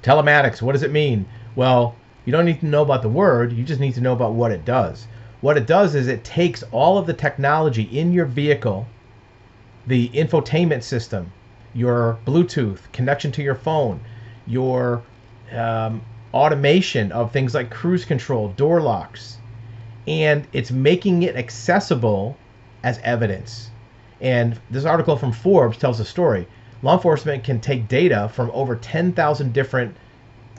Telematics, what does it mean? Well, you don't need to know about the word, you just need to know about what it does. What it does is it takes all of the technology in your vehicle, the infotainment system, your Bluetooth connection to your phone, your automation of things like cruise control, door locks, and it's making it accessible as evidence. And this article from Forbes tells a story. Law enforcement can take data from over 10,000 different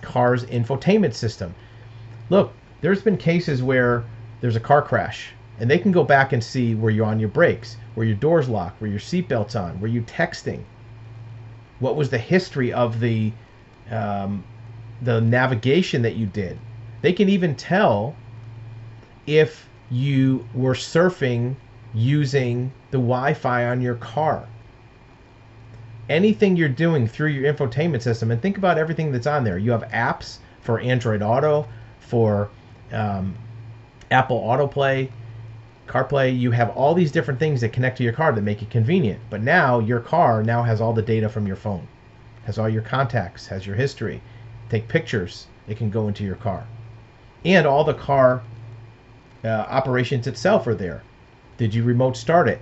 cars' infotainment system. Look, there's been cases where there's a car crash, and they can go back and see where you're on your brakes, where your door's locked, where your seatbelt's on, where you're texting. What was the history of the navigation that you did? They can even tell if you were surfing using the Wi-Fi on your car. Anything you're doing through your infotainment system, and think about everything that's on there. You have apps for Android Auto, for Apple AutoPlay, CarPlay. You have all these different things that connect to your car that make it convenient. But now your car now has all the data from your phone, has all your contacts, has your history. Take pictures, it can go into your car. And all the car operations itself are there. Did you remote start it?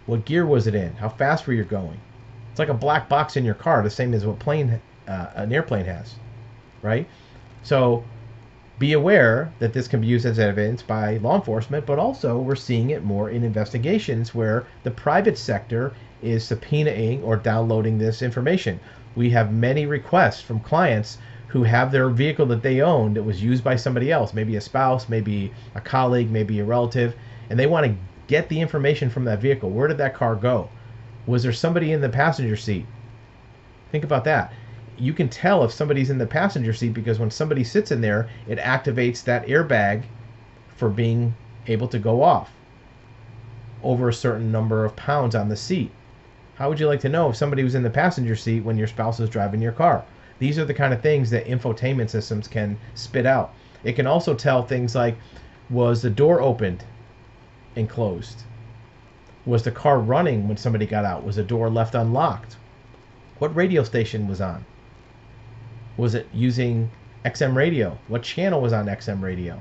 What gear was it in? How fast were you going? It's like a black box in your car, the same as what an airplane has, right? So be aware that this can be used as evidence by law enforcement, but also we're seeing it more in investigations where the private sector is subpoenaing or downloading this information. We have many requests from clients who have their vehicle that they own that was used by somebody else, maybe a spouse, maybe a colleague, maybe a relative, and they want to get the information from that vehicle. Where did that car go? Was there somebody in the passenger seat? Think about that. You can tell if somebody's in the passenger seat because when somebody sits in there, it activates that airbag for being able to go off over a certain number of pounds on the seat. How would you like to know if somebody was in the passenger seat when your spouse was driving your car? These are the kind of things that infotainment systems can spit out. It can also tell things like, was the door opened and closed? Was the car running when somebody got out? Was the door left unlocked? What radio station was on? Was it using XM radio? What channel was on XM radio?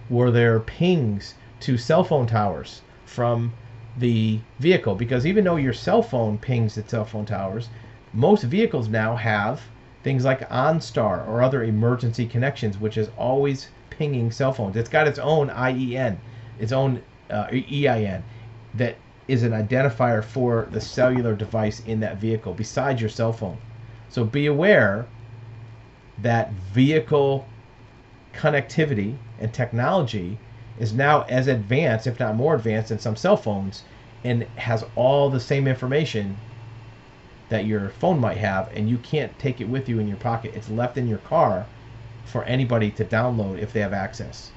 Were there pings to cell phone towers from the vehicle? Because even though your cell phone pings at cell phone towers, most vehicles now have things like OnStar or other emergency connections, which is always pinging cell phones. It's got its own IEN, its own EIN that is an identifier for the cellular device in that vehicle besides your cell phone. So be aware that vehicle connectivity and technology is now as advanced, if not more advanced, than some cell phones, and has all the same information that your phone might have, and you can't take it with you in your pocket. It's left in your car for anybody to download if they have access.